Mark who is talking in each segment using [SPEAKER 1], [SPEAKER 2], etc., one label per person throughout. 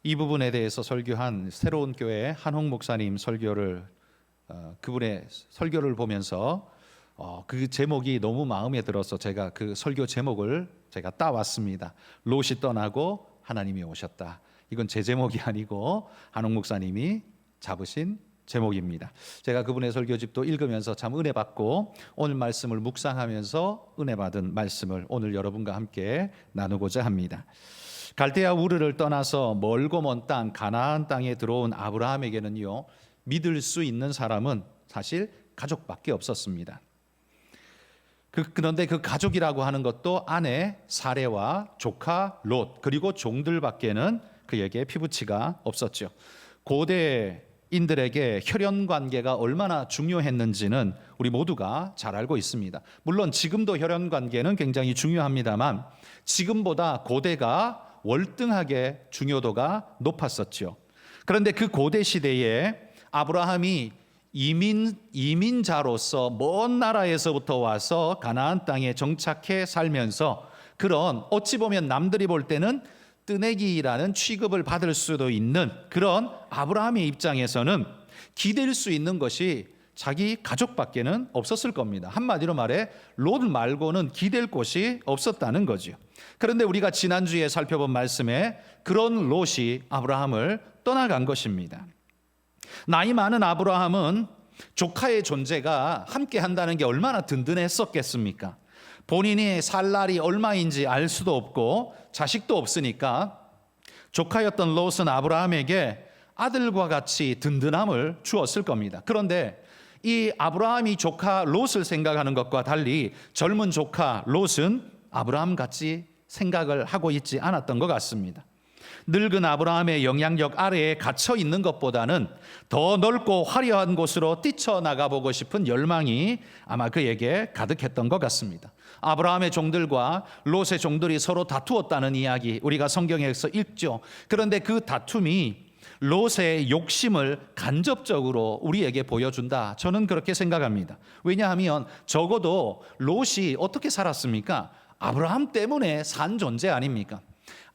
[SPEAKER 1] 이 부분에 대해서 설교한 새로운 교회 한홍 목사님 설교를 그분의 설교를 보면서 그 제목이 너무 마음에 들어서 제가 그 설교 제목을 제가 따왔습니다. 롯이 떠나고 하나님이 오셨다. 이건 제 제목이 아니고 한홍 목사님이 잡으신 제목입니다. 제가 그분의 설교집도 읽으면서 참 은혜 받고 오늘 말씀을 묵상하면서 은혜 받은 말씀을 오늘 여러분과 함께 나누고자 합니다. 갈대아 우르를 떠나서 멀고 먼 땅 가나안 땅에 들어온 아브라함에게는요, 믿을 수 있는 사람은 사실 가족밖에 없었습니다. 그런데 그 가족이라고 하는 것도 아내 사레와 조카 롯 그리고 종들밖에는 그에게 피부치가 없었죠. 고대인들에게 혈연 관계가 얼마나 중요했는지는 우리 모두가 잘 알고 있습니다. 물론 지금도 혈연 관계는 굉장히 중요합니다만 지금보다 고대가 월등하게 중요도가 높았었죠. 그런데 그 고대 시대에 아브라함이 이민자로서 먼 나라에서부터 와서 가나안 땅에 정착해 살면서 그런 어찌 보면 남들이 볼 때는 뜨내기라는 취급을 받을 수도 있는 그런 아브라함의 입장에서는 기댈 수 있는 것이 자기 가족밖에는 없었을 겁니다. 한마디로 말해 롯 말고는 기댈 곳이 없었다는 거죠. 그런데 우리가 지난주에 살펴본 말씀에 그런 롯이 아브라함을 떠나간 것입니다. 나이 많은 아브라함은 조카의 존재가 함께 한다는 게 얼마나 든든했었겠습니까? 본인이 살 날이 얼마인지 알 수도 없고 자식도 없으니까 조카였던 롯은 아브라함에게 아들과 같이 든든함을 주었을 겁니다. 그런데 이 아브라함이 조카 롯을 생각하는 것과 달리 젊은 조카 롯은 아브라함 같이 생각을 하고 있지 않았던 것 같습니다. 늙은 아브라함의 영향력 아래에 갇혀 있는 것보다는 더 넓고 화려한 곳으로 뛰쳐나가 보고 싶은 열망이 아마 그에게 가득했던 것 같습니다. 아브라함의 종들과 롯의 종들이 서로 다투었다는 이야기 우리가 성경에서 읽죠. 그런데 그 다툼이 롯의 욕심을 간접적으로 우리에게 보여준다. 저는 그렇게 생각합니다. 왜냐하면 적어도 롯이 어떻게 살았습니까? 아브라함 때문에 산 존재 아닙니까?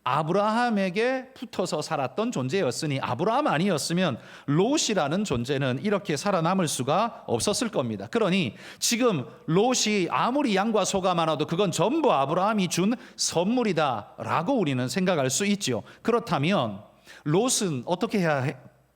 [SPEAKER 1] 아브라함에게 붙어서 살았던 존재였으니 아브라함 아니었으면 롯이라는 존재는 이렇게 살아남을 수가 없었을 겁니다. 그러니 지금 롯이 아무리 양과 소가 많아도 그건 전부 아브라함이 준 선물이다라고 우리는 생각할 수 있죠. 그렇다면 롯은 어떻게 해야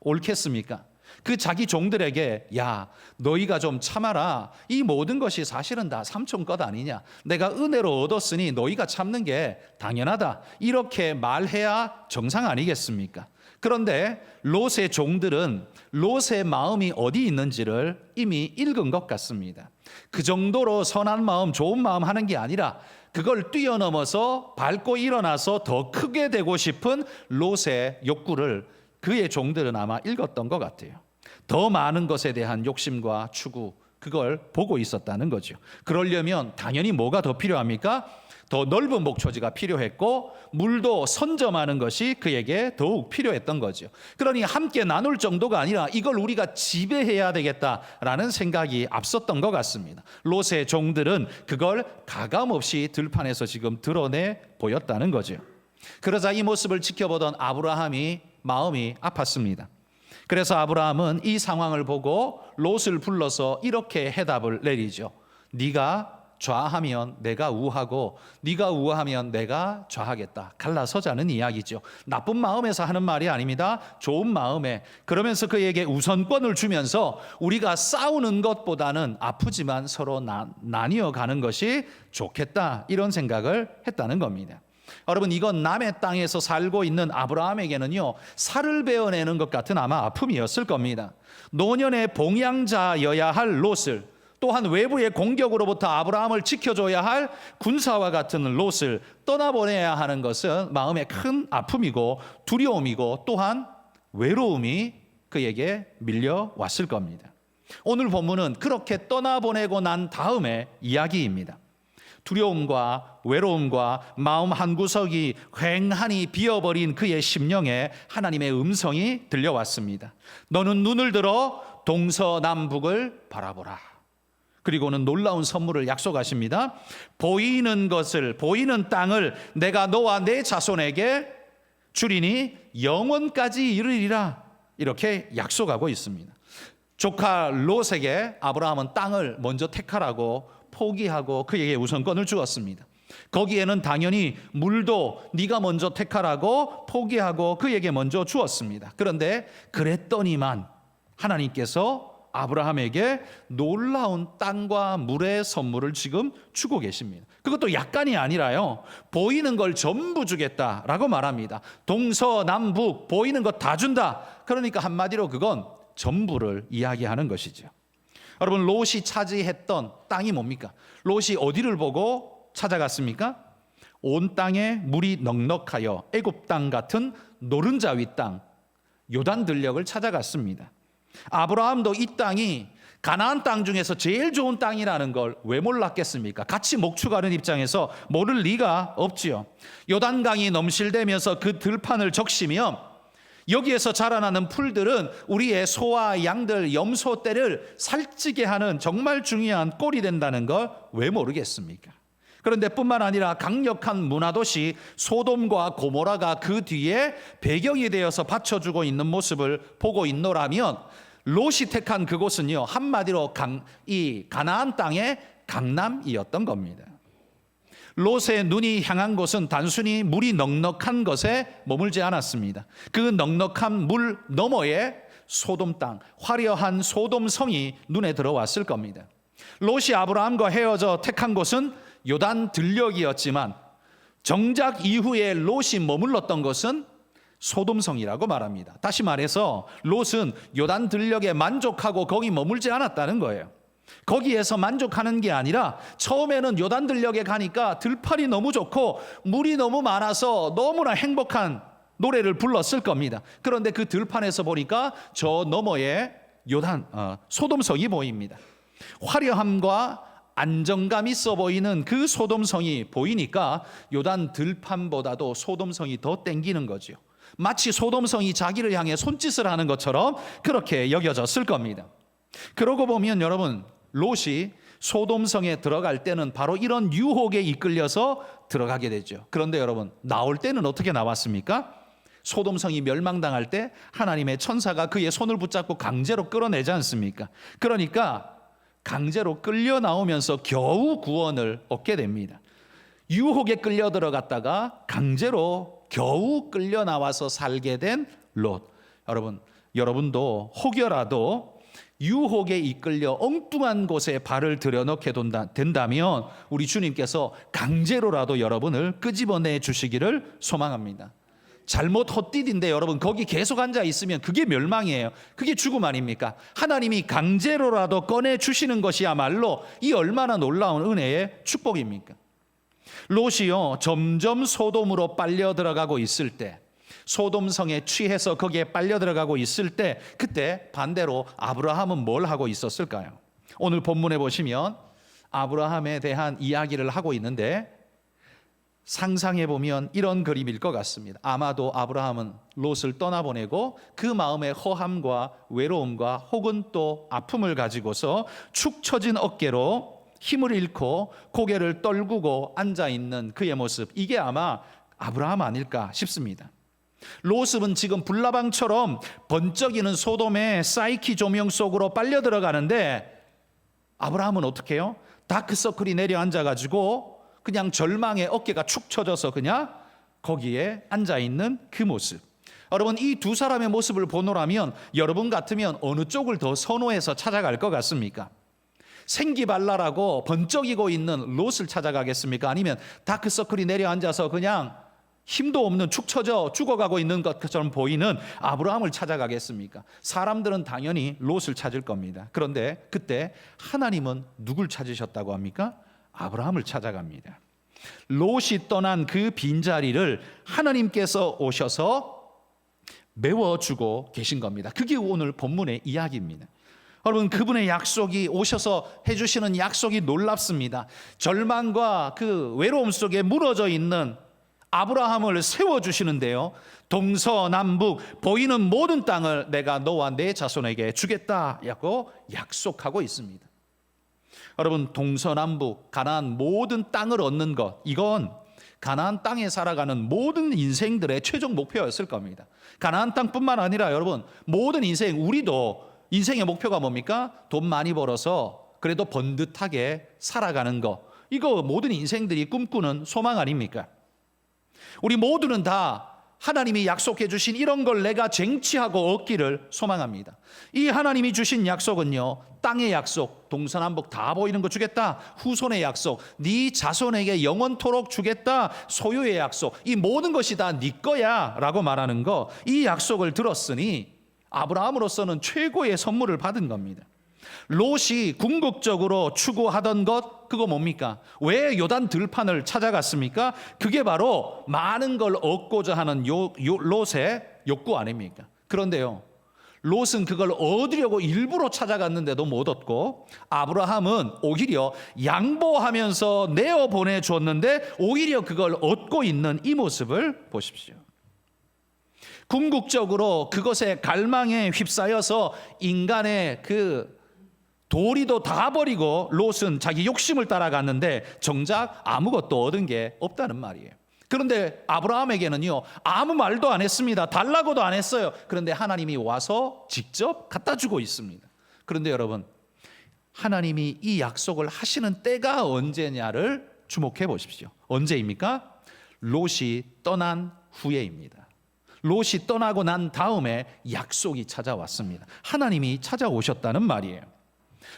[SPEAKER 1] 옳겠습니까? 그 자기 종들에게 야 너희가 좀 참아라. 이 모든 것이 사실은 다 삼촌 것 아니냐. 내가 은혜로 얻었으니 너희가 참는 게 당연하다. 이렇게 말해야 정상 아니겠습니까? 그런데 롯의 종들은 롯의 마음이 어디 있는지를 이미 읽은 것 같습니다. 그 정도로 선한 마음, 좋은 마음 하는 게 아니라 그걸 뛰어넘어서 밟고 일어나서 더 크게 되고 싶은 롯의 욕구를 그의 종들은 아마 읽었던 것 같아요. 더 많은 것에 대한 욕심과 추구, 그걸 보고 있었다는 거죠. 그러려면 당연히 뭐가 더 필요합니까? 더 넓은 목초지가 필요했고 물도 선점하는 것이 그에게 더욱 필요했던 거죠. 그러니 함께 나눌 정도가 아니라 이걸 우리가 지배해야 되겠다라는 생각이 앞섰던 것 같습니다. 롯의 종들은 그걸 가감없이 들판에서 지금 드러내 보였다는 거죠. 그러자 이 모습을 지켜보던 아브라함이 마음이 아팠습니다. 그래서 아브라함은 이 상황을 보고 롯을 불러서 이렇게 해답을 내리죠. 네가 좌하면 내가 우하고 네가 우하면 내가 좌하겠다. 갈라서자는 이야기죠. 나쁜 마음에서 하는 말이 아닙니다. 좋은 마음에. 그러면서 그에게 우선권을 주면서 우리가 싸우는 것보다는 아프지만 서로 나뉘어 가는 것이 좋겠다. 이런 생각을 했다는 겁니다. 여러분 이건 남의 땅에서 살고 있는 아브라함에게는요 살을 베어내는 것 같은 아마 아픔이었을 겁니다. 노년의 봉양자여야 할 롯을 또한 외부의 공격으로부터 아브라함을 지켜줘야 할 군사와 같은 롯을 떠나보내야 하는 것은 마음의 큰 아픔이고 두려움이고 또한 외로움이 그에게 밀려왔을 겁니다. 오늘 본문은 그렇게 떠나보내고 난 다음의 이야기입니다. 두려움과 외로움과 마음 한구석이 휑하니 비어버린 그의 심령에 하나님의 음성이 들려왔습니다. 너는 눈을 들어 동서남북을 바라보라. 그리고는 놀라운 선물을 약속하십니다. 보이는 것을, 보이는 땅을 내가 너와 내 자손에게 주리니 영원까지 이르리라. 이렇게 약속하고 있습니다. 조카 롯에게 아브라함은 땅을 먼저 택하라고 포기하고 그에게 우선권을 주었습니다. 거기에는 당연히 물도 네가 먼저 택하라고 포기하고 그에게 먼저 주었습니다. 그런데 그랬더니만 하나님께서 아브라함에게 놀라운 땅과 물의 선물을 지금 주고 계십니다. 그것도 약간이 아니라요, 보이는 걸 전부 주겠다라고 말합니다. 동서남북 보이는 것 다 준다. 그러니까 한마디로 그건 전부를 이야기하는 것이죠. 여러분, 롯이 차지했던 땅이 뭡니까? 롯이 어디를 보고 찾아갔습니까? 온 땅에 물이 넉넉하여 애굽 땅 같은 노른자 위 땅, 요단 들녘을 찾아갔습니다. 아브라함도 이 땅이 가나안 땅 중에서 제일 좋은 땅이라는 걸 왜 몰랐겠습니까? 같이 목축하는 입장에서 모를 리가 없지요. 요단강이 넘실대면서 그 들판을 적시면 여기에서 자라나는 풀들은 우리의 소와 양들, 염소 떼를 살찌게 하는 정말 중요한 꼴이 된다는 걸 왜 모르겠습니까? 그런데 뿐만 아니라 강력한 문화도시 소돔과 고모라가 그 뒤에 배경이 되어서 받쳐주고 있는 모습을 보고 있노라면 롯이 택한 그곳은요, 한마디로 이 가나안 땅의 강남이었던 겁니다. 롯의 눈이 향한 곳은 단순히 물이 넉넉한 것에 머물지 않았습니다. 그 넉넉한 물 너머에 소돔 땅, 화려한 소돔 성이 눈에 들어왔을 겁니다. 롯이 아브라함과 헤어져 택한 곳은 요단 들녘이었지만 정작 이후에 롯이 머물렀던 것은 소돔성이라고 말합니다. 다시 말해서 롯은 요단 들녘에 만족하고 거기 머물지 않았다는 거예요. 거기에서 만족하는 게 아니라 처음에는 요단 들녘에 가니까 들판이 너무 좋고 물이 너무 많아서 너무나 행복한 노래를 불렀을 겁니다. 그런데 그 들판에서 보니까 저 너머에 소돔성이 보입니다. 화려함과 안정감 있어 보이는 그 소돔성이 보이니까 요단 들판보다도 소돔성이 더 땡기는 거죠. 마치 소돔성이 자기를 향해 손짓을 하는 것처럼 그렇게 여겨졌을 겁니다. 그러고 보면 여러분, 롯이 소돔성에 들어갈 때는 바로 이런 유혹에 이끌려서 들어가게 되죠. 그런데 여러분, 나올 때는 어떻게 나왔습니까? 소돔성이 멸망당할 때 하나님의 천사가 그의 손을 붙잡고 강제로 끌어내지 않습니까? 그러니까 강제로 끌려 나오면서 겨우 구원을 얻게 됩니다. 유혹에 끌려 들어갔다가 강제로 겨우 끌려 나와서 살게 된 롯. 여러분도 혹여라도 유혹에 이끌려 엉뚱한 곳에 발을 들여놓게 된다면 우리 주님께서 강제로라도 여러분을 끄집어내 주시기를 소망합니다. 잘못 헛디딘데 여러분, 거기 계속 앉아 있으면 그게 멸망이에요. 그게 죽음 아닙니까? 하나님이 강제로라도 꺼내 주시는 것이야말로 이 얼마나 놀라운 은혜의 축복입니까? 롯이요, 점점 소돔으로 빨려 들어가고 있을 때, 소돔성에 취해서 거기에 빨려 들어가고 있을 때, 그때 반대로 아브라함은 뭘 하고 있었을까요? 오늘 본문에 보시면 아브라함에 대한 이야기를 하고 있는데 상상해 보면 이런 그림일 것 같습니다. 아마도 아브라함은 롯을 떠나보내고 그 마음의 허함과 외로움과 혹은 또 아픔을 가지고서 축 처진 어깨로 힘을 잃고 고개를 떨구고 앉아있는 그의 모습, 이게 아마 아브라함 아닐까 싶습니다. 롯은 지금 불나방처럼 번쩍이는 소돔의 사이키 조명 속으로 빨려 들어가는데 아브라함은 어떻게 해요? 다크서클이 내려앉아가지고 그냥 절망에 어깨가 축 처져서 그냥 거기에 앉아있는 그 모습. 여러분, 이 두 사람의 모습을 보노라면 여러분 같으면 어느 쪽을 더 선호해서 찾아갈 것 같습니까? 생기발랄하고 번쩍이고 있는 롯을 찾아가겠습니까? 아니면 다크서클이 내려앉아서 그냥 힘도 없는 축 처져 죽어가고 있는 것처럼 보이는 아브라함을 찾아가겠습니까? 사람들은 당연히 롯을 찾을 겁니다. 그런데 그때 하나님은 누굴 찾으셨다고 합니까? 아브라함을 찾아갑니다. 롯이 떠난 그 빈자리를 하나님께서 오셔서 메워주고 계신 겁니다. 그게 오늘 본문의 이야기입니다. 여러분, 그분의 약속이, 오셔서 해주시는 약속이 놀랍습니다. 절망과 그 외로움 속에 무너져 있는 아브라함을 세워주시는데요, 동서남북 보이는 모든 땅을 내가 너와 내 자손에게 주겠다고 약속하고 있습니다. 여러분, 동서남북 가나안 모든 땅을 얻는 것, 이건 가나안 땅에 살아가는 모든 인생들의 최종 목표였을 겁니다. 가나안 땅뿐만 아니라 여러분 모든 인생, 우리도 인생의 목표가 뭡니까? 돈 많이 벌어서 그래도 번듯하게 살아가는 거. 이거 모든 인생들이 꿈꾸는 소망 아닙니까? 우리 모두는 다 하나님이 약속해 주신 이런 걸 내가 쟁취하고 얻기를 소망합니다. 이 하나님이 주신 약속은요, 땅의 약속, 동서남북 다 보이는 거 주겠다. 후손의 약속, 네 자손에게 영원토록 주겠다. 소유의 약속, 이 모든 것이 다 네 거야 라고 말하는 거, 이 약속을 들었으니 아브라함으로서는 최고의 선물을 받은 겁니다. 롯이 궁극적으로 추구하던 것, 그거 뭡니까? 왜 요단 들판을 찾아갔습니까? 그게 바로 많은 걸 얻고자 하는 롯의 욕구 아닙니까? 그런데요, 롯은 그걸 얻으려고 일부러 찾아갔는데도 못 얻고, 아브라함은 오히려 양보하면서 내어 보내줬는데 오히려 그걸 얻고 있는 이 모습을 보십시오. 궁극적으로 그것에 갈망에 휩싸여서 인간의 그 도리도 다 버리고 롯은 자기 욕심을 따라갔는데 정작 아무것도 얻은 게 없다는 말이에요. 그런데 아브라함에게는요, 아무 말도 안 했습니다. 달라고도 안 했어요. 그런데 하나님이 와서 직접 갖다 주고 있습니다. 그런데 여러분, 하나님이 이 약속을 하시는 때가 언제냐를 주목해 보십시오. 언제입니까? 롯이 떠난 후에입니다. 롯이 떠나고 난 다음에 약속이 찾아왔습니다. 하나님이 찾아오셨다는 말이에요.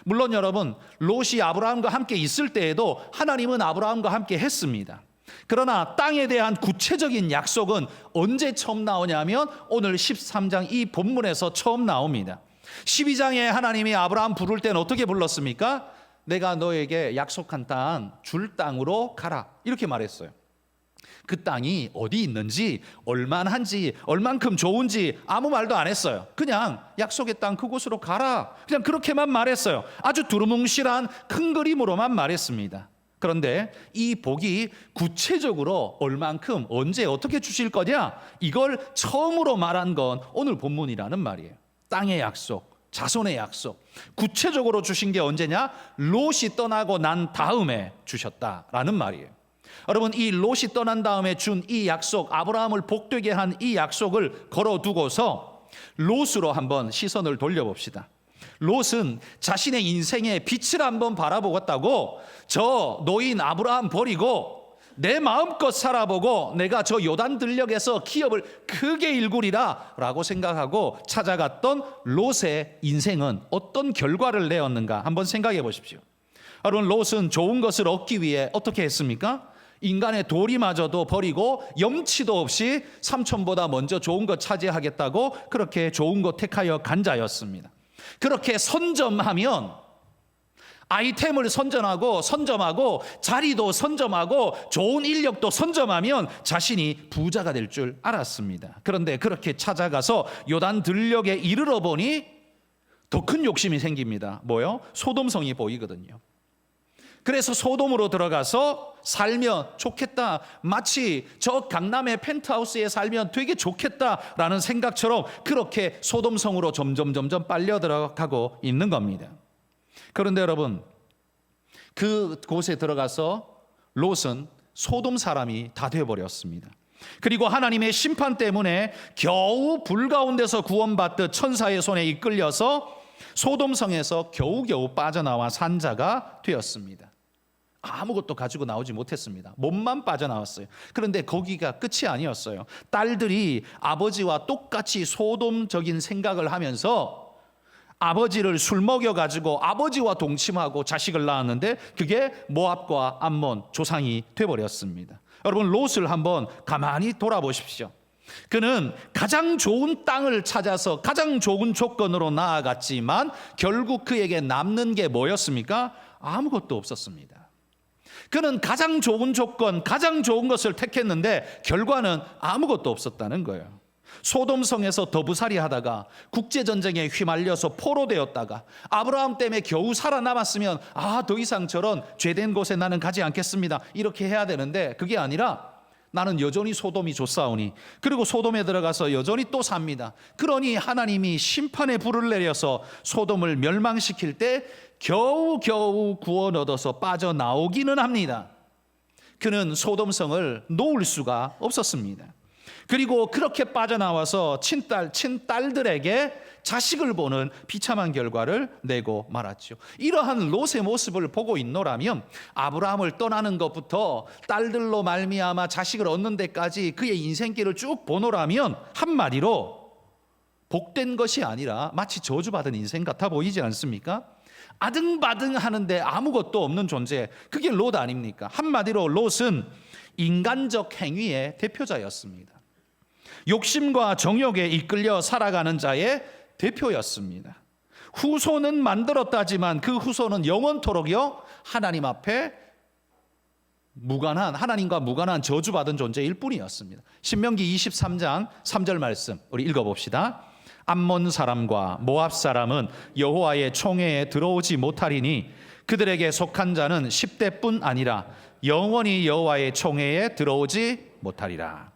[SPEAKER 1] 물론 여러분, 롯이 아브라함과 함께 있을 때에도 하나님은 아브라함과 함께 했습니다. 그러나 땅에 대한 구체적인 약속은 언제 처음 나오냐면 오늘 13장 이 본문에서 처음 나옵니다. 12장에 하나님이 아브라함 부를 때는 어떻게 불렀습니까? 내가 너에게 약속한 땅, 줄 땅으로 가라, 이렇게 말했어요. 그 땅이 어디 있는지, 얼만한지, 얼만큼 좋은지 아무 말도 안 했어요. 그냥 약속의 땅 그곳으로 가라, 그냥 그렇게만 말했어요. 아주 두루뭉실한 큰 그림으로만 말했습니다. 그런데 이 복이 구체적으로 얼만큼, 언제, 어떻게 주실 거냐, 이걸 처음으로 말한 건 오늘 본문이라는 말이에요. 땅의 약속, 자손의 약속, 구체적으로 주신 게 언제냐? 롯이 떠나고 난 다음에 주셨다라는 말이에요. 여러분, 이 롯이 떠난 다음에 준 이 약속, 아브라함을 복되게 한 이 약속을 걸어두고서 롯으로 한번 시선을 돌려봅시다. 롯은 자신의 인생의 빛을 한번 바라보겠다고 저 노인 아브라함 버리고 내 마음껏 살아보고 내가 저 요단 들녘에서 기업을 크게 일구리라 라고 생각하고 찾아갔던 롯의 인생은 어떤 결과를 내었는가 한번 생각해 보십시오. 여러분, 롯은 좋은 것을 얻기 위해 어떻게 했습니까? 인간의 도리마저도 버리고 염치도 없이 삼촌보다 먼저 좋은 것 차지하겠다고 그렇게 좋은 것 택하여 간 자였습니다. 그렇게 선점하면 아이템을 선점하고 자리도 선점하고 좋은 인력도 선점하면 자신이 부자가 될 줄 알았습니다. 그런데 그렇게 찾아가서 요단 들녘에 이르러 보니 더 큰 욕심이 생깁니다. 뭐요? 소돔성이 보이거든요. 그래서 소돔으로 들어가서 살면 좋겠다, 마치 저 강남의 펜트하우스에 살면 되게 좋겠다라는 생각처럼 그렇게 소돔성으로 점점 빨려 들어가고 있는 겁니다. 그런데 여러분, 그곳에 들어가서 롯은 소돔 사람이 다 되어버렸습니다. 그리고 하나님의 심판 때문에 겨우 불 가운데서 구원받듯 천사의 손에 이끌려서 소돔성에서 겨우겨우 빠져나와 산 자가 되었습니다. 아무것도 가지고 나오지 못했습니다. 몸만 빠져나왔어요. 그런데 거기가 끝이 아니었어요. 딸들이 아버지와 똑같이 소돔적인 생각을 하면서 아버지를 술 먹여가지고 아버지와 동침하고 자식을 낳았는데 그게 모압과 암몬 조상이 돼버렸습니다. 여러분, 롯을 한번 가만히 돌아보십시오. 그는 가장 좋은 땅을 찾아서 가장 좋은 조건으로 나아갔지만 결국 그에게 남는 게 뭐였습니까? 아무것도 없었습니다. 그는 가장 좋은 조건, 가장 좋은 것을 택했는데 결과는 아무것도 없었다는 거예요. 소돔성에서 더부살이 하다가 국제전쟁에 휘말려서 포로되었다가 아브라함 때문에 겨우 살아남았으면 더 이상 저런 죄된 곳에 나는 가지 않겠습니다, 이렇게 해야 되는데 그게 아니라 나는 여전히 소돔이 좋사오니, 그리고 소돔에 들어가서 여전히 또 삽니다. 그러니 하나님이 심판의 불을 내려서 소돔을 멸망시킬 때 겨우 구원 얻어서 빠져나오기는 합니다. 그는 소돔성을 놓을 수가 없었습니다. 그리고 그렇게 빠져나와서 친딸들에게 자식을 보는 비참한 결과를 내고 말았죠. 이러한 롯의 모습을 보고 있노라면 아브라함을 떠나는 것부터 딸들로 말미암아 자식을 얻는 데까지 그의 인생길을 쭉 보노라면 한마디로 복된 것이 아니라 마치 저주받은 인생 같아 보이지 않습니까? 아등바등 하는데 아무것도 없는 존재, 그게 롯 아닙니까? 한마디로 롯은 인간적 행위의 대표자였습니다. 욕심과 정욕에 이끌려 살아가는 자의 대표였습니다. 후손은 만들었다지만 그 후손은 영원토록요 하나님 앞에 하나님과 무관한 저주받은 존재일 뿐이었습니다. 신명기 23장 3절 말씀 우리 읽어봅시다. 암몬 사람과 모압 사람은 여호와의 총회에 들어오지 못하리니 그들에게 속한 자는 10대뿐 아니라 영원히 여호와의 총회에 들어오지 못하리라.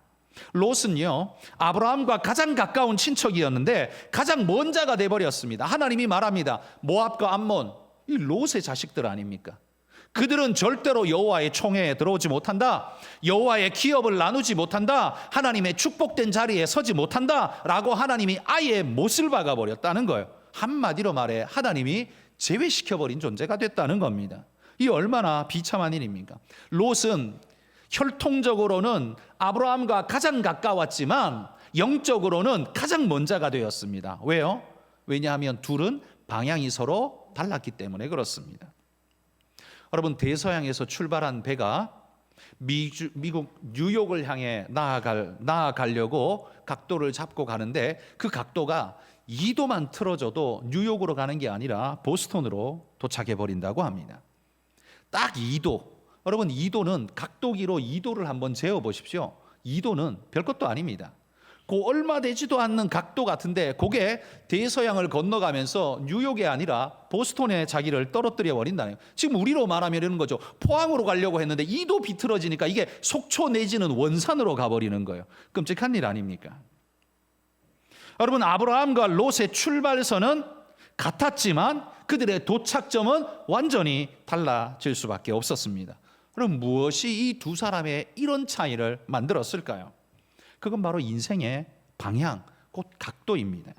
[SPEAKER 1] 롯은요 아브라함과 가장 가까운 친척이었는데 가장 먼 자가 돼버렸습니다. 하나님이 말합니다. 모압과 암몬, 이 롯의 자식들 아닙니까? 그들은 절대로 여호와의 총회에 들어오지 못한다, 여호와의 기업을 나누지 못한다, 하나님의 축복된 자리에 서지 못한다 라고 하나님이 아예 못을 박아버렸다는 거예요. 한마디로 말해 하나님이 제외시켜버린 존재가 됐다는 겁니다. 이 얼마나 비참한 일입니까? 롯은 혈통적으로는 아브라함과 가장 가까웠지만 영적으로는 가장 먼 자가 되었습니다. 왜요? 왜냐하면 둘은 방향이 서로 달랐기 때문에 그렇습니다. 여러분, 대서양에서 출발한 배가 미국 뉴욕을 향해 나아가려고 각도를 잡고 가는데 그 각도가 2도만 틀어져도 뉴욕으로 가는 게 아니라 보스턴으로 도착해 버린다고 합니다. 딱 2도. 여러분, 2도는 각도기로 2도를 한번 재어 보십시오. 2도는 별것도 아닙니다. 그 얼마 되지도 않는 각도 같은데 그게 대서양을 건너가면서 뉴욕이 아니라 보스턴에 자기를 떨어뜨려 버린다는 거예요. 지금 우리로 말하면 이러는 거죠. 포항으로 가려고 했는데 2도 비틀어지니까 이게 속초 내지는 원산으로 가버리는 거예요. 끔찍한 일 아닙니까? 여러분, 아브라함과 롯의 출발선은 같았지만 그들의 도착점은 완전히 달라질 수밖에 없었습니다. 그럼 무엇이 이 두 사람의 이런 차이를 만들었을까요? 그건 바로 인생의 방향, 곧 각도입니다.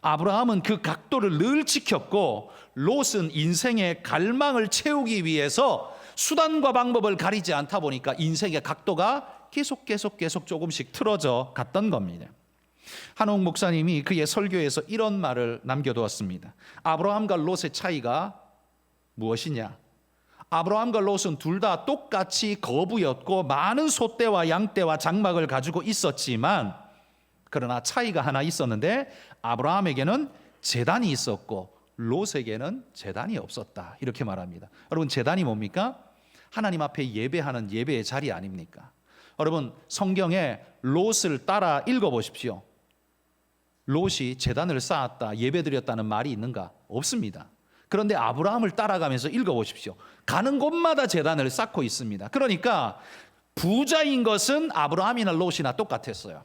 [SPEAKER 1] 아브라함은 그 각도를 늘 지켰고 롯은 인생의 갈망을 채우기 위해서 수단과 방법을 가리지 않다 보니까 인생의 각도가 계속 조금씩 틀어져 갔던 겁니다. 한옥 목사님이 그의 설교에서 이런 말을 남겨두었습니다. 아브라함과 롯의 차이가 무엇이냐? 아브라함과 롯은 둘 다 똑같이 거부였고 많은 소떼와 양떼와 장막을 가지고 있었지만 그러나 차이가 하나 있었는데 아브라함에게는 제단이 있었고 롯에게는 제단이 없었다, 이렇게 말합니다. 여러분, 제단이 뭡니까? 하나님 앞에 예배하는 예배의 자리 아닙니까? 여러분, 성경에 롯을 따라 읽어보십시오. 롯이 제단을 쌓았다, 예배드렸다는 말이 있는가? 없습니다. 그런데 아브라함을 따라가면서 읽어보십시오. 가는 곳마다 제단을 쌓고 있습니다. 그러니까 부자인 것은 아브라함이나 롯이나 똑같았어요.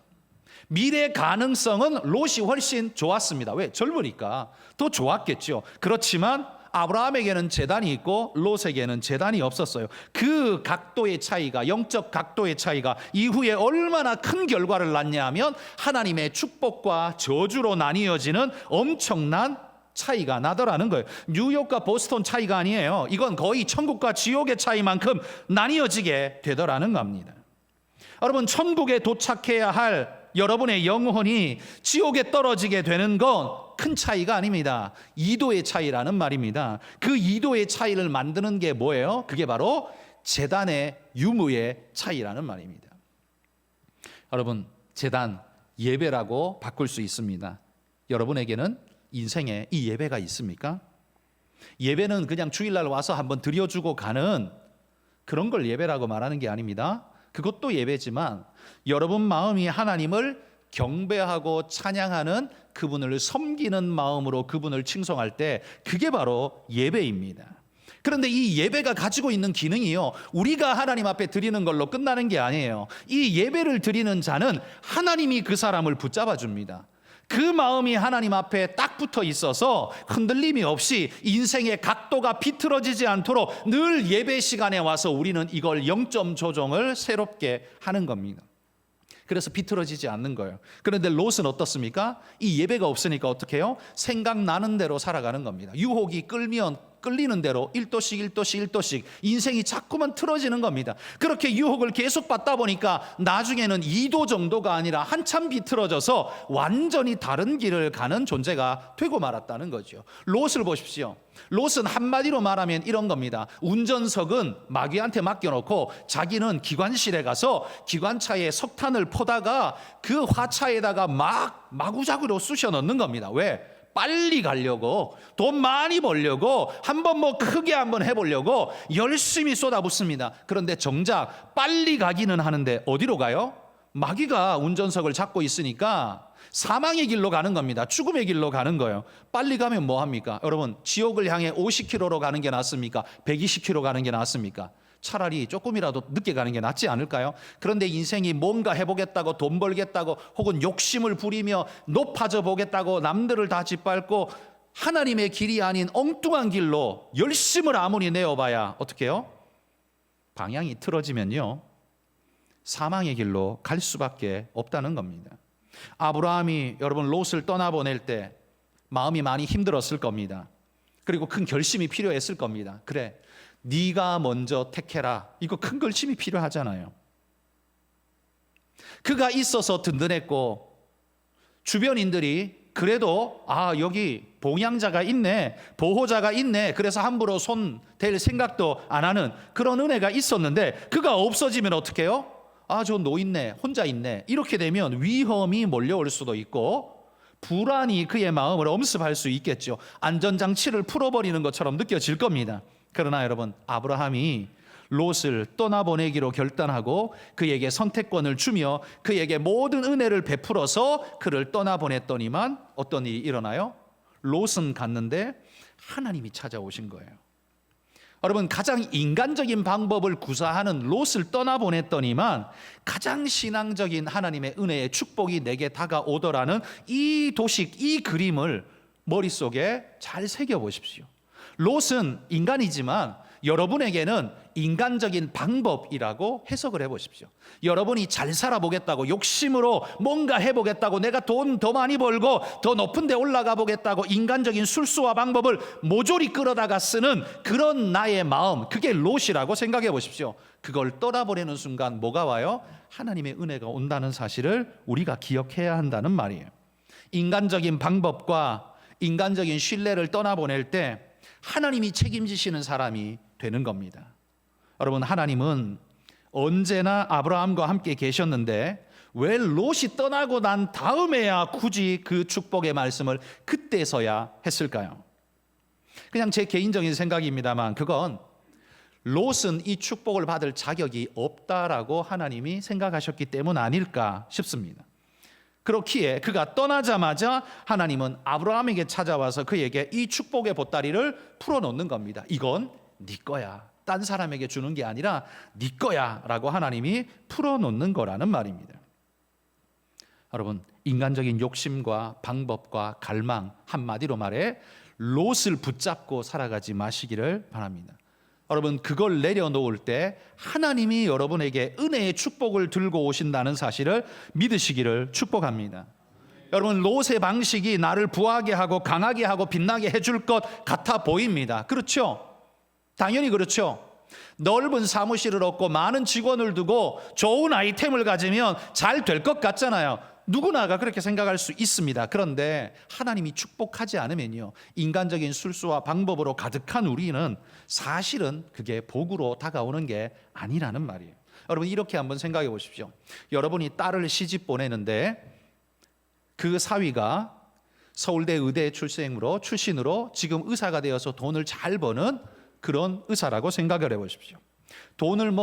[SPEAKER 1] 미래 가능성은 롯이 훨씬 좋았습니다. 왜? 젊으니까 더 좋았겠죠. 그렇지만 아브라함에게는 제단이 있고 롯에게는 제단이 없었어요. 그 각도의 차이가, 영적 각도의 차이가 이후에 얼마나 큰 결과를 낳냐 하면 하나님의 축복과 저주로 나뉘어지는 엄청난 차이가 나더라는 거예요. 뉴욕과 보스턴 차이가 아니에요. 이건 거의 천국과 지옥의 차이만큼 나뉘어지게 되더라는 겁니다. 여러분, 천국에 도착해야 할 여러분의 영혼이 지옥에 떨어지게 되는 건 큰 차이가 아닙니다. 2도의 차이라는 말입니다. 그 2도의 차이를 만드는 게 뭐예요? 그게 바로 제단의 유무의 차이라는 말입니다. 여러분, 제단, 예배라고 바꿀 수 있습니다. 여러분에게는 인생에 이 예배가 있습니까? 예배는 그냥 주일날 와서 한번 드려주고 가는 그런 걸 예배라고 말하는 게 아닙니다. 그것도 예배지만 여러분 마음이 하나님을 경배하고 찬양하는, 그분을 섬기는 마음으로 그분을 칭송할 때 그게 바로 예배입니다. 그런데 이 예배가 가지고 있는 기능이요, 우리가 하나님 앞에 드리는 걸로 끝나는 게 아니에요. 이 예배를 드리는 자는 하나님이 그 사람을 붙잡아 줍니다. 그 마음이 하나님 앞에 딱 붙어 있어서 흔들림이 없이 인생의 각도가 비틀어지지 않도록 늘 예배 시간에 와서 우리는 이걸 0점 조정을 새롭게 하는 겁니다. 그래서 비틀어지지 않는 거예요. 그런데 롯은 어떻습니까? 이 예배가 없으니까 어떻게 해요? 생각나는 대로 살아가는 겁니다. 유혹이 끌면 끌리는 대로 1도씩 인생이 자꾸만 틀어지는 겁니다. 그렇게 유혹을 계속 받다 보니까 나중에는 2도 정도가 아니라 한참 비틀어져서 완전히 다른 길을 가는 존재가 되고 말았다는 거죠. 롯을 보십시오. 롯은 한마디로 말하면 이런 겁니다. 운전석은 마귀한테 맡겨놓고 자기는 기관실에 가서 기관차에 석탄을 퍼다가 그 화차에다가 마구잡이로 쑤셔 넣는 겁니다. 왜? 빨리 가려고, 돈 많이 벌려고, 한번 뭐 크게 한번 해보려고 열심히 쏟아붓습니다. 그런데 정작 빨리 가기는 하는데 어디로 가요? 마귀가 운전석을 잡고 있으니까 사망의 길로 가는 겁니다. 죽음의 길로 가는 거예요. 빨리 가면 뭐 합니까? 여러분, 지옥을 향해 50km로 가는 게 낫습니까? 120km 가는 게 낫습니까? 차라리 조금이라도 늦게 가는 게 낫지 않을까요? 그런데 인생이 뭔가 해보겠다고, 돈 벌겠다고, 혹은 욕심을 부리며 높아져 보겠다고 남들을 다 짓밟고 하나님의 길이 아닌 엉뚱한 길로 열심을 아무리 내어봐야 어떻게 해요? 방향이 틀어지면요, 사망의 길로 갈 수밖에 없다는 겁니다. 아브라함이 여러분 롯을 떠나보낼 때 마음이 많이 힘들었을 겁니다. 그리고 큰 결심이 필요했을 겁니다. 그래, 네가 먼저 택해라. 이거 큰 결심이 필요하잖아요. 그가 있어서 든든했고 주변인들이 그래도 여기 봉양자가 있네, 보호자가 있네, 그래서 함부로 손 댈 생각도 안 하는 그런 은혜가 있었는데 그가 없어지면 어떻게 해요? 저 노인네, 혼자 있네, 이렇게 되면 위험이 몰려올 수도 있고 불안이 그의 마음을 엄습할 수 있겠죠. 안전장치를 풀어버리는 것처럼 느껴질 겁니다. 그러나 여러분, 아브라함이 롯을 떠나보내기로 결단하고 그에게 선택권을 주며 그에게 모든 은혜를 베풀어서 그를 떠나보냈더니만 어떤 일이 일어나요? 롯은 갔는데 하나님이 찾아오신 거예요. 여러분, 가장 인간적인 방법을 구사하는 롯을 떠나보냈더니만 가장 신앙적인 하나님의 은혜의 축복이 내게 다가오더라는 이 도식, 이 그림을 머릿속에 잘 새겨보십시오. 롯은 인간이지만 여러분에게는 인간적인 방법이라고 해석을 해보십시오. 여러분이 잘 살아보겠다고, 욕심으로 뭔가 해보겠다고, 내가 돈 더 많이 벌고 더 높은 데 올라가 보겠다고 인간적인 술수와 방법을 모조리 끌어다가 쓰는 그런 나의 마음, 그게 롯이라고 생각해 보십시오. 그걸 떠나보내는 순간 뭐가 와요? 하나님의 은혜가 온다는 사실을 우리가 기억해야 한다는 말이에요. 인간적인 방법과 인간적인 신뢰를 떠나보낼 때 하나님이 책임지시는 사람이 되는 겁니다. 여러분, 하나님은 언제나 아브라함과 함께 계셨는데 왜 롯이 떠나고 난 다음에야 굳이 그 축복의 말씀을 그때서야 했을까요? 그냥 제 개인적인 생각입니다만 그건 롯은 이 축복을 받을 자격이 없다라고 하나님이 생각하셨기 때문 아닐까 싶습니다. 그렇기에 그가 떠나자마자 하나님은 아브라함에게 찾아와서 그에게 이 축복의 보따리를 풀어놓는 겁니다. 이건 네 거야. 딴 사람에게 주는 게 아니라 네 거야 라고 하나님이 풀어놓는 거라는 말입니다. 여러분, 인간적인 욕심과 방법과 갈망, 한마디로 말해 롯을 붙잡고 살아가지 마시기를 바랍니다. 여러분, 그걸 내려놓을 때 하나님이 여러분에게 은혜의 축복을 들고 오신다는 사실을 믿으시기를 축복합니다. 여러분, 롯의 방식이 나를 부하게 하고 강하게 하고 빛나게 해줄 것 같아 보입니다. 그렇죠? 당연히 그렇죠. 넓은 사무실을 얻고 많은 직원을 두고 좋은 아이템을 가지면 잘 될 것 같잖아요. 누구나가 그렇게 생각할 수 있습니다. 그런데 하나님이 축복하지 않으면요, 인간적인 술수와 방법으로 가득한 우리는 사실은 그게 복으로 다가오는 게 아니라는 말이에요. 여러분, 이렇게 한번 생각해 보십시오. 여러분이 딸을 시집 보내는데 그 사위가 서울대 의대 출신으로 지금 의사가 되어서 돈을 잘 버는 그런 의사라고 생각을 해보십시오. 돈을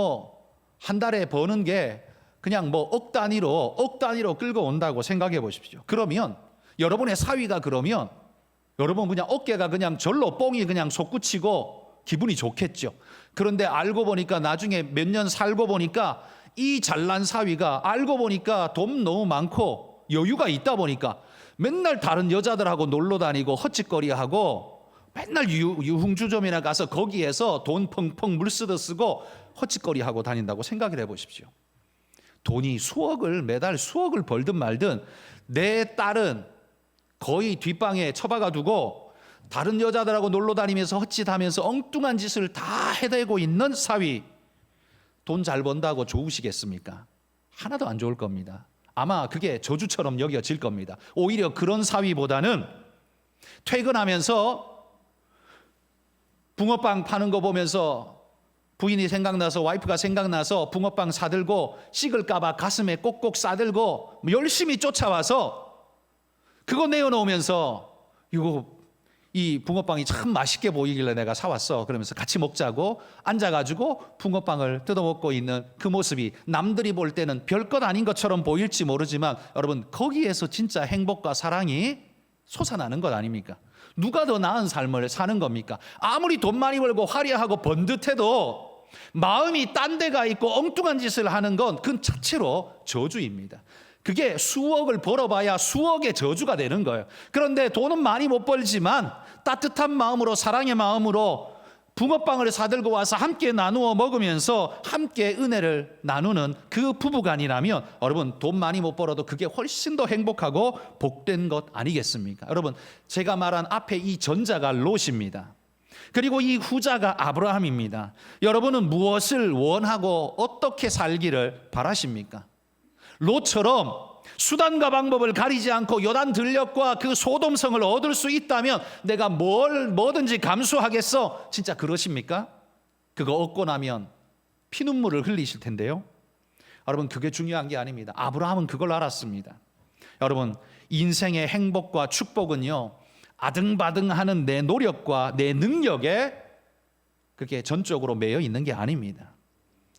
[SPEAKER 1] 한 달에 버는 게 그냥 억 단위로 끌고 온다고 생각해 보십시오. 그러면 여러분의 사위가 그러면 여러분 그냥 어깨가 그냥 절로 뽕이 그냥 솟구치고 기분이 좋겠죠. 그런데 알고 보니까 나중에 몇 년 살고 보니까 이 잘난 사위가 알고 보니까 돈 너무 많고 여유가 있다 보니까 맨날 다른 여자들하고 놀러 다니고 헛짓거리하고 맨날 유흥주점이나 가서 거기에서 돈 펑펑 물쓰듯 쓰고 헛짓거리하고 다닌다고 생각을 해보십시오. 돈이 매달 수억을 벌든 말든 내 딸은 거의 뒷방에 처박아 두고 다른 여자들하고 놀러 다니면서 헛짓하면서 엉뚱한 짓을 다 해대고 있는 사위, 돈 잘 번다고 좋으시겠습니까? 하나도 안 좋을 겁니다. 아마 그게 저주처럼 여겨질 겁니다. 오히려 그런 사위보다는 퇴근하면서 붕어빵 파는 거 보면서 부인이 생각나서, 와이프가 생각나서 붕어빵 사들고 식을까봐 가슴에 꼭꼭 싸들고 열심히 쫓아와서 그거 내어놓으면서 이 붕어빵이 참 맛있게 보이길래 내가 사왔어. 그러면서 같이 먹자고 앉아가지고 붕어빵을 뜯어먹고 있는 그 모습이 남들이 볼 때는 별것 아닌 것처럼 보일지 모르지만 여러분, 거기에서 진짜 행복과 사랑이 솟아나는 것 아닙니까? 누가 더 나은 삶을 사는 겁니까? 아무리 돈 많이 벌고 화려하고 번듯해도 마음이 딴 데가 있고 엉뚱한 짓을 하는 건 그 자체로 저주입니다. 그게 수억을 벌어봐야 수억의 저주가 되는 거예요. 그런데 돈은 많이 못 벌지만 따뜻한 마음으로, 사랑의 마음으로 붕어빵을 사들고 와서 함께 나누어 먹으면서 함께 은혜를 나누는 그 부부간이라면 여러분, 돈 많이 못 벌어도 그게 훨씬 더 행복하고 복된 것 아니겠습니까? 여러분, 제가 말한 앞에 이 전자가 롯입니다. 그리고 이 후자가 아브라함입니다. 여러분은 무엇을 원하고 어떻게 살기를 바라십니까? 롯처럼 수단과 방법을 가리지 않고 요단 들녘과 그 소돔성을 얻을 수 있다면 내가 뭐든지 감수하겠어. 진짜 그러십니까? 그거 얻고 나면 피눈물을 흘리실 텐데요. 여러분, 그게 중요한 게 아닙니다. 아브라함은 그걸 알았습니다. 여러분, 인생의 행복과 축복은요, 아등바등하는 내 노력과 내 능력에 그게 전적으로 매여 있는 게 아닙니다.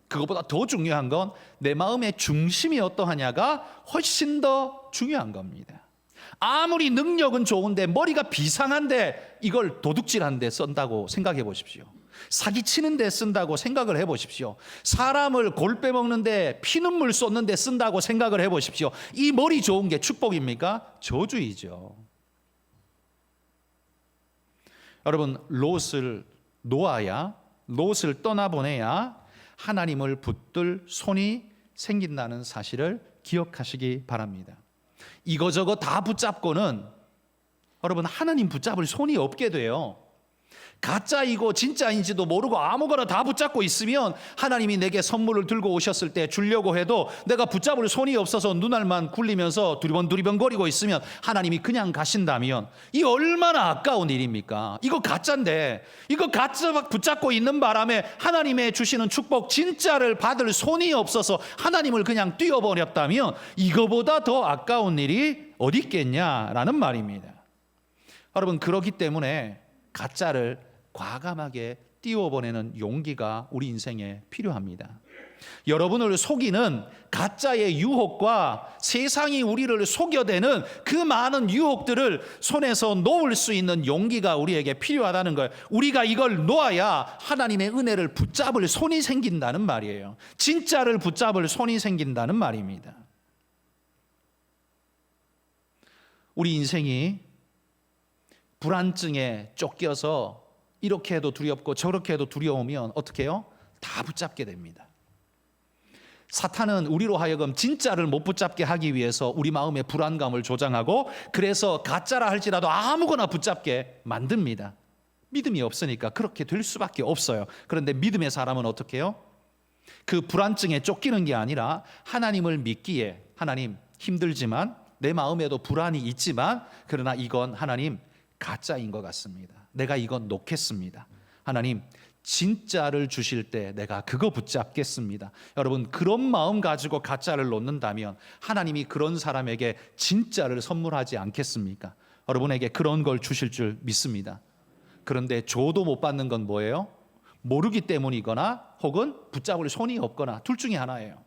[SPEAKER 1] 그것보다 더 중요한 건 내 마음의 중심이 어떠하냐가 훨씬 더 중요한 겁니다. 아무리 능력은 좋은데 머리가 비상한데 이걸 도둑질하는데 쓴다고 생각해 보십시오. 사기치는데 쓴다고 생각을 해 보십시오. 사람을 골 빼먹는데 피눈물 쏟는데 쓴다고 생각을 해 보십시오. 이 머리 좋은 게 축복입니까? 저주이죠. 여러분, 롯을 놓아야, 롯을 떠나보내야 하나님을 붙들 손이 생긴다는 사실을 기억하시기 바랍니다. 이거저거 다 붙잡고는 여러분, 하나님 붙잡을 손이 없게 돼요. 가짜이고 진짜인지도 모르고 아무거나 다 붙잡고 있으면 하나님이 내게 선물을 들고 오셨을 때 주려고 해도 내가 붙잡을 손이 없어서 눈알만 굴리면서 두리번두리번거리고 있으면 하나님이 그냥 가신다면 이 얼마나 아까운 일입니까? 이거 가짜인데, 이거 가짜 막 붙잡고 있는 바람에 하나님의 주시는 축복 진짜를 받을 손이 없어서 하나님을 그냥 띄워버렸다면 이거보다 더 아까운 일이 어디 있겠냐라는 말입니다. 여러분, 그렇기 때문에 가짜를 과감하게 띄워보내는 용기가 우리 인생에 필요합니다. 여러분을 속이는 가짜의 유혹과 세상이 우리를 속여대는 그 많은 유혹들을 손에서 놓을 수 있는 용기가 우리에게 필요하다는 거예요. 우리가 이걸 놓아야 하나님의 은혜를 붙잡을 손이 생긴다는 말이에요. 진짜를 붙잡을 손이 생긴다는 말입니다. 우리 인생이 불안증에 쫓겨서 이렇게 해도 두렵고 저렇게 해도 두려우면 어떻게 해요? 다 붙잡게 됩니다. 사탄은 우리로 하여금 진짜를 못 붙잡게 하기 위해서 우리 마음의 불안감을 조장하고 그래서 가짜라 할지라도 아무거나 붙잡게 만듭니다. 믿음이 없으니까 그렇게 될 수밖에 없어요. 그런데 믿음의 사람은 어떻게 해요? 그 불안증에 쫓기는 게 아니라 하나님을 믿기에, 하나님 힘들지만 내 마음에도 불안이 있지만 그러나 이건 하나님 가짜인 것 같습니다. 내가 이건 놓겠습니다. 하나님 진짜를 주실 때 내가 그거 붙잡겠습니다. 여러분, 그런 마음 가지고 가짜를 놓는다면 하나님이 그런 사람에게 진짜를 선물하지 않겠습니까? 여러분에게 그런 걸 주실 줄 믿습니다. 그런데 줘도 못 받는 건 뭐예요? 모르기 때문이거나 혹은 붙잡을 손이 없거나 둘 중에 하나예요.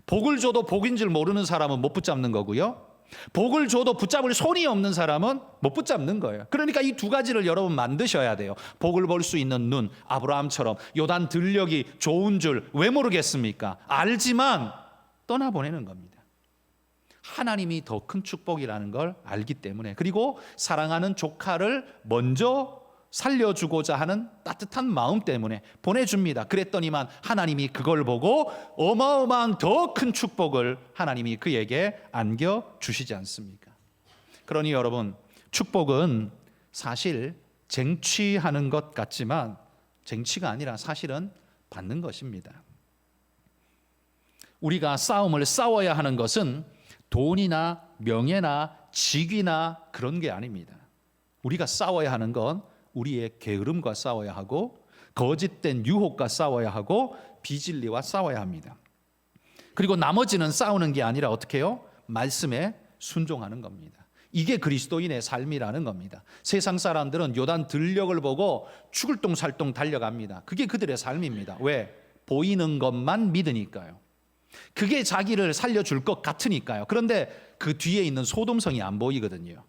[SPEAKER 1] 복을 줘도 복인 줄 모르는 사람은 못 붙잡는 거고요, 복을 줘도 붙잡을 손이 없는 사람은 못 붙잡는 거예요. 그러니까 이 두 가지를 여러분 만드셔야 돼요. 복을 볼 수 있는 눈, 아브라함처럼 요단 들녘이 좋은 줄 왜 모르겠습니까? 알지만 떠나보내는 겁니다. 하나님이 더 큰 축복이라는 걸 알기 때문에, 그리고 사랑하는 조카를 먼저 살려주고자 하는 따뜻한 마음 때문에 보내줍니다. 그랬더니만 하나님이 그걸 보고 어마어마한 더 큰 축복을 하나님이 그에게 안겨주시지 않습니까? 그러니 여러분, 축복은 사실 쟁취하는 것 같지만 쟁취가 아니라 사실은 받는 것입니다. 우리가 싸움을 싸워야 하는 것은 돈이나 명예나 직위나 그런 게 아닙니다. 우리가 싸워야 하는 건 우리의 게으름과 싸워야 하고, 거짓된 유혹과 싸워야 하고, 비진리와 싸워야 합니다. 그리고 나머지는 싸우는 게 아니라 어떻게 해요? 말씀에 순종하는 겁니다. 이게 그리스도인의 삶이라는 겁니다. 세상 사람들은 요단 들녘을 보고 죽을 똥살똥 달려갑니다. 그게 그들의 삶입니다. 왜? 보이는 것만 믿으니까요. 그게 자기를 살려줄 것 같으니까요. 그런데 그 뒤에 있는 소돔성이 안 보이거든요.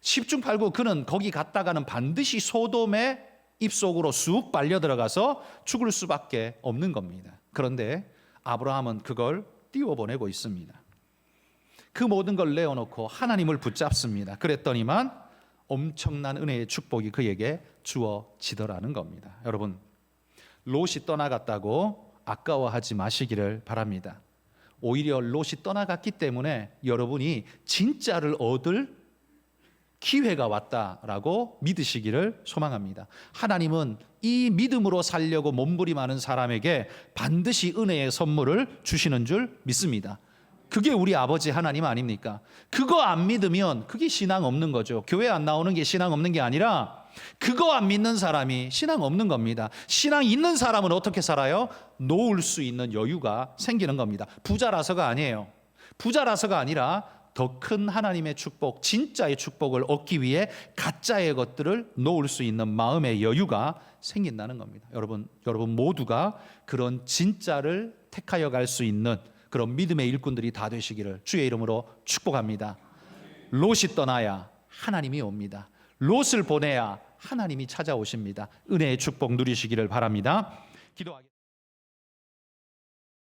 [SPEAKER 1] 10중 8구 그는 거기 갔다가는 반드시 소돔의 입속으로 쑥 빨려 들어가서 죽을 수밖에 없는 겁니다. 그런데 아브라함은 그걸 띄워보내고 있습니다. 그 모든 걸 내어놓고 하나님을 붙잡습니다. 그랬더니만 엄청난 은혜의 축복이 그에게 주어지더라는 겁니다. 여러분, 롯이 떠나갔다고 아까워하지 마시기를 바랍니다. 오히려 롯이 떠나갔기 때문에 여러분이 진짜를 얻을 기회가 왔다라고 믿으시기를 소망합니다. 하나님은 이 믿음으로 살려고 몸부림하는 사람에게 반드시 은혜의 선물을 주시는 줄 믿습니다. 그게 우리 아버지 하나님 아닙니까? 그거 안 믿으면 그게 신앙 없는 거죠. 교회 안 나오는 게 신앙 없는 게 아니라 그거 안 믿는 사람이 신앙 없는 겁니다. 신앙 있는 사람은 어떻게 살아요? 놓을 수 있는 여유가 생기는 겁니다. 부자라서가 아니에요. 부자라서가 아니라 더 큰 하나님의 축복, 진짜의 축복을 얻기 위해 가짜의 것들을 놓을 수 있는 마음의 여유가 생긴다는 겁니다. 여러분 모두가 그런 진짜를 택하여 갈 수 있는 그런 믿음의 일꾼들이 다 되시기를 주의 이름으로 축복합니다. 롯이 떠나야 하나님이 옵니다. 롯을 보내야 하나님이 찾아오십니다. 은혜의 축복 누리시기를 바랍니다. 기도하겠습니다.